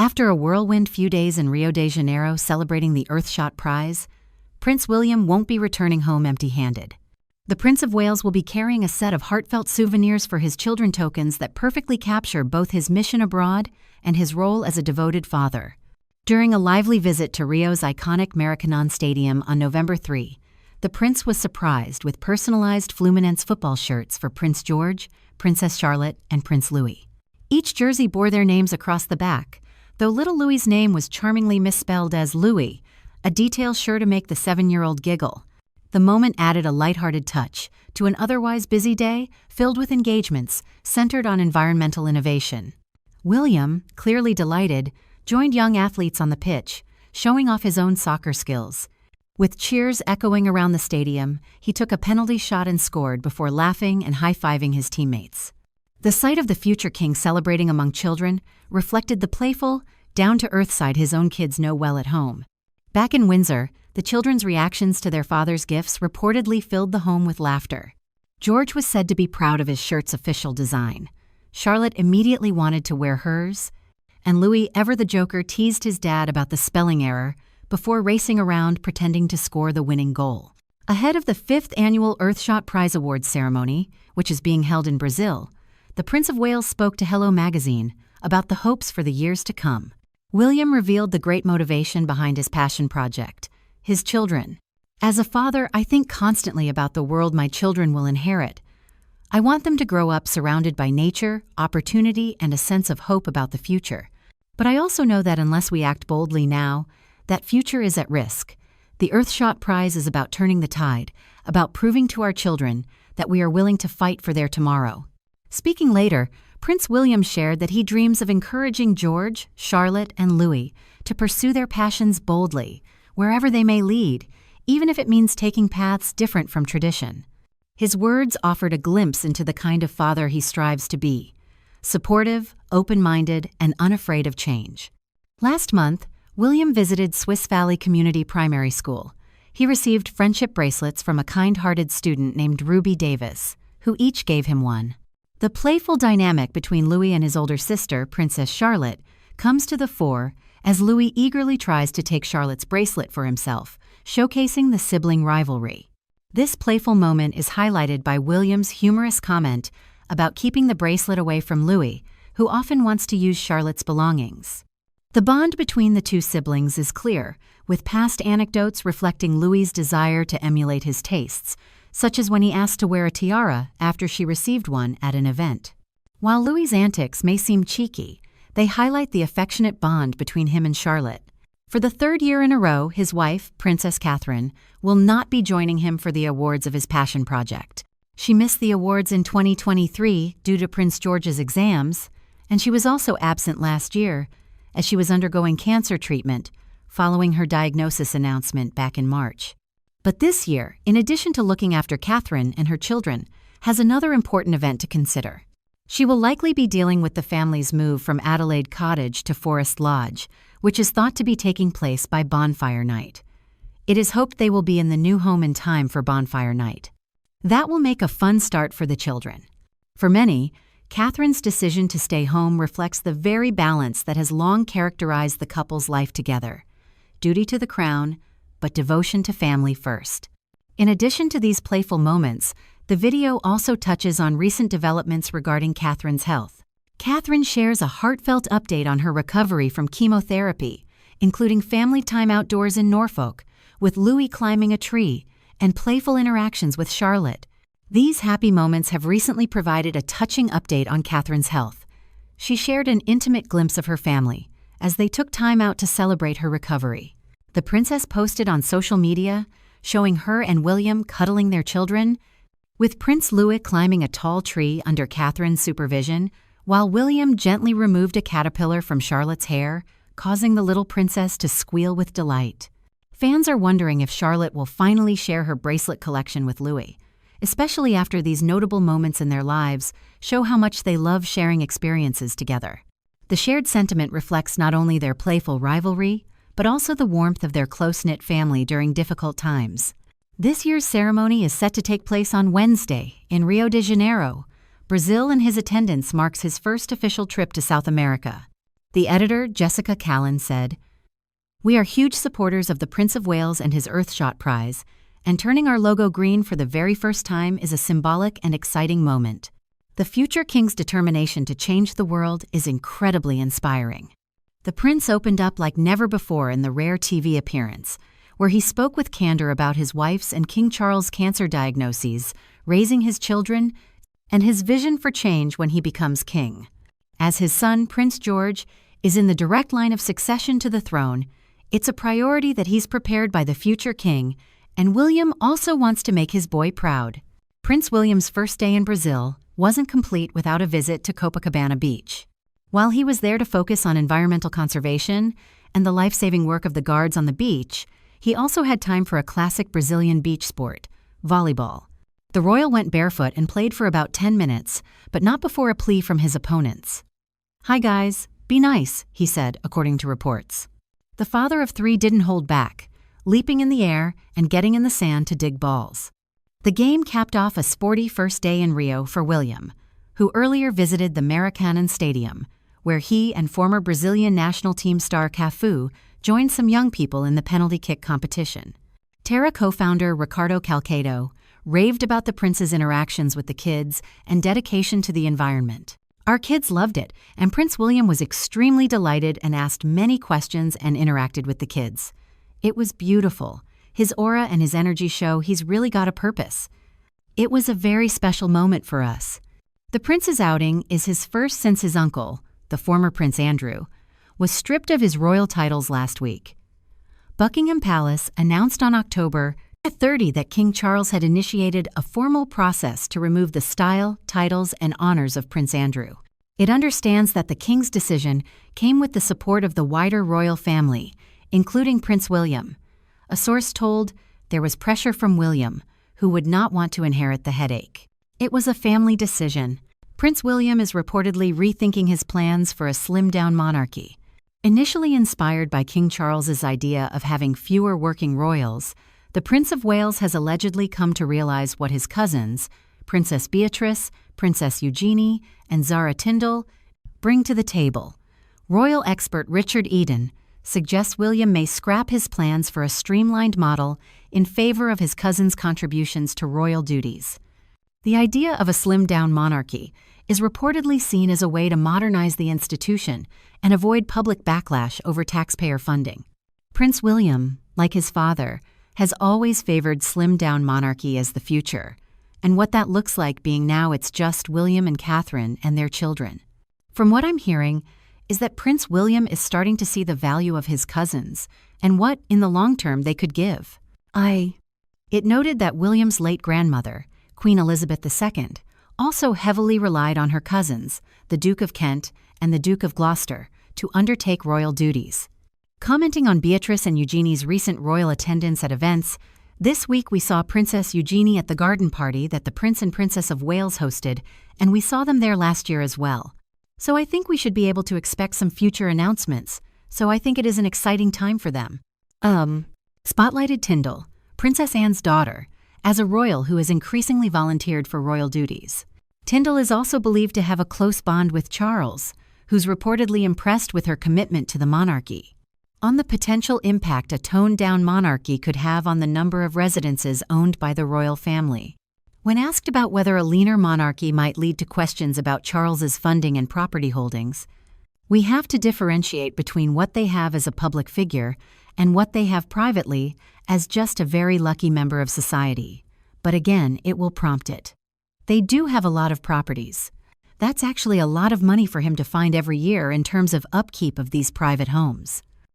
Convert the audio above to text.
After a whirlwind few days in Rio de Janeiro celebrating the Earthshot Prize, Prince William won't be returning home empty-handed. The Prince of Wales will be carrying a set of heartfelt souvenirs for his children, tokens that perfectly capture both his mission abroad and his role as a devoted father. During a lively visit to Rio's iconic Maracanã Stadium on November 3, the Prince was surprised with personalized Fluminense football shirts for Prince George, Princess Charlotte, and Prince Louis. Each jersey bore their names across the back, though little Louis's name was charmingly misspelled as Louis, a detail sure to make the 7-year-old giggle. The moment added a lighthearted touch to an otherwise busy day filled with engagements centered on environmental innovation. William, clearly delighted, joined young athletes on the pitch, showing off his own soccer skills. With cheers echoing around the stadium, he took a penalty shot and scored before laughing and high-fiving his teammates. The sight of the future king celebrating among children reflected the playful, down-to-earth side his own kids know well at home. Back in Windsor, the children's reactions to their father's gifts reportedly filled the home with laughter. George was said to be proud of his shirt's official design. Charlotte immediately wanted to wear hers, and Louis, ever the joker, teased his dad about the spelling error before racing around pretending to score the winning goal. Ahead of the 5th annual Earthshot Prize Awards ceremony, which is being held in Brazil, the Prince of Wales spoke to Hello magazine about the hopes for the years to come. William revealed the great motivation behind his passion project: his children. As a father, I think constantly about the world my children will inherit. I want them to grow up surrounded by nature, opportunity, and a sense of hope about the future. But I also know that unless we act boldly now, that future is at risk. The Earthshot Prize is about turning the tide, about proving to our children that we are willing to fight for their tomorrow. Speaking later, Prince William shared that he dreams of encouraging George, Charlotte, and Louis to pursue their passions boldly, wherever they may lead, even if it means taking paths different from tradition. His words offered a glimpse into the kind of father he strives to be: supportive, open-minded, and unafraid of change. Last month, William visited Swiss Valley Community Primary School. He received friendship bracelets from a kind-hearted student named Ruby Davis, who each gave him one. The playful dynamic between Louis and his older sister, Princess Charlotte, comes to the fore as Louis eagerly tries to take Charlotte's bracelet for himself, showcasing the sibling rivalry. This playful moment is highlighted by William's humorous comment about keeping the bracelet away from Louis, who often wants to use Charlotte's belongings. The bond between the two siblings is clear, with past anecdotes reflecting Louis's desire to emulate his tastes, such as when he asked to wear a tiara after she received one at an event. While Louis's antics may seem cheeky, they highlight the affectionate bond between him and Charlotte. For the 3rd year in a row, his wife, Princess Catherine, will not be joining him for the awards of his passion project. She missed the awards in 2023 due to Prince George's exams, and she was also absent last year as she was undergoing cancer treatment following her diagnosis announcement back in March. But this year, in addition to looking after Catherine and her children, has another important event to consider. She will likely be dealing with the family's move from Adelaide Cottage to Forest Lodge, which is thought to be taking place by Bonfire Night. It is hoped they will be in the new home in time for Bonfire Night. That will make a fun start for the children. For many, Catherine's decision to stay home reflects the very balance that has long characterized the couple's life together: duty to the crown, but devotion to family first. In addition to these playful moments, the video also touches on recent developments regarding Catherine's health. Catherine shares a heartfelt update on her recovery from chemotherapy, including family time outdoors in Norfolk, with Louis climbing a tree, and playful interactions with Charlotte. These happy moments have recently provided a touching update on Catherine's health. She shared an intimate glimpse of her family as they took time out to celebrate her recovery. The princess posted on social media, showing her and William cuddling their children, with Prince Louis climbing a tall tree under Catherine's supervision, while William gently removed a caterpillar from Charlotte's hair, causing the little princess to squeal with delight. Fans are wondering if Charlotte will finally share her bracelet collection with Louis, especially after these notable moments in their lives show how much they love sharing experiences together. The shared sentiment reflects not only their playful rivalry, but also the warmth of their close-knit family during difficult times. This year's ceremony is set to take place on Wednesday in Rio de Janeiro, Brazil, and his attendance marks his first official trip to South America. The editor, Jessica Callan, said, "We are huge supporters of the Prince of Wales and his Earthshot Prize, and turning our logo green for the very first time is a symbolic and exciting moment. The future king's determination to change the world is incredibly inspiring." The prince opened up like never before in the rare TV appearance, where he spoke with candor about his wife's and King Charles' cancer diagnoses, raising his children, and his vision for change when he becomes king. As his son, Prince George, is in the direct line of succession to the throne, it's a priority that he's prepared by the future king, and William also wants to make his boy proud. Prince William's first day in Brazil wasn't complete without a visit to Copacabana Beach. While he was there to focus on environmental conservation and the life-saving work of the guards on the beach, he also had time for a classic Brazilian beach sport, volleyball. The royal went barefoot and played for about 10 minutes, but not before a plea from his opponents. "Hi guys, be nice," he said, according to reports. The father of three didn't hold back, leaping in the air and getting in the sand to dig balls. The game capped off a sporty first day in Rio for William, who earlier visited the Maracanã Stadium, where he and former Brazilian national team star Cafu joined some young people in the penalty kick competition. Terra co-founder Ricardo Calcado raved about the prince's interactions with the kids and dedication to the environment. "Our kids loved it, and Prince William was extremely delighted and asked many questions and interacted with the kids. It was beautiful. His aura and his energy show he's really got a purpose. It was a very special moment for us." The prince's outing is his first since his uncle, the former Prince Andrew, was stripped of his royal titles last week. Buckingham Palace announced on October 30 that King Charles had initiated a formal process to remove the style, titles, and honors of Prince Andrew. It understands that the king's decision came with the support of the wider royal family, including Prince William. A source told there was pressure from William, who would not want to inherit the headache. It was a family decision. Prince William is reportedly rethinking his plans for a slimmed-down monarchy. Initially inspired by King Charles's idea of having fewer working royals, the Prince of Wales has allegedly come to realize what his cousins, Princess Beatrice, Princess Eugenie, and Zara Tindall, bring to the table. Royal expert Richard Eden suggests William may scrap his plans for a streamlined model in favor of his cousins' contributions to royal duties. The idea of a slimmed-down monarchy is reportedly seen as a way to modernize the institution and avoid public backlash over taxpayer funding. Prince William, like his father, has always favored slimmed-down monarchy as the future, and what that looks like being now it's just William and Catherine and their children. From what I'm hearing is that Prince William is starting to see the value of his cousins and what, in the long term, they could give. It noted that William's late grandmother, Queen Elizabeth II, also heavily relied on her cousins, the Duke of Kent and the Duke of Gloucester, to undertake royal duties. Commenting on Beatrice and Eugenie's recent royal attendance at events, this week we saw Princess Eugenie at the garden party that the Prince and Princess of Wales hosted, and we saw them there last year as well. So I think we should be able to expect some future announcements, so I think it is an exciting time for them. Spotlighted Tindall, Princess Anne's daughter, as a royal who has increasingly volunteered for royal duties. Tindall is also believed to have a close bond with Charles, who's reportedly impressed with her commitment to the monarchy. On the potential impact a toned-down monarchy could have on the number of residences owned by the royal family. When asked about whether a leaner monarchy might lead to questions about Charles's funding and property holdings, "We have to differentiate between what they have as a public figure and what they have privately as just a very lucky member of society. But again, it will prompt it. They do have a lot of properties. That's actually a lot of money for him to find every year in terms of upkeep of these private homes."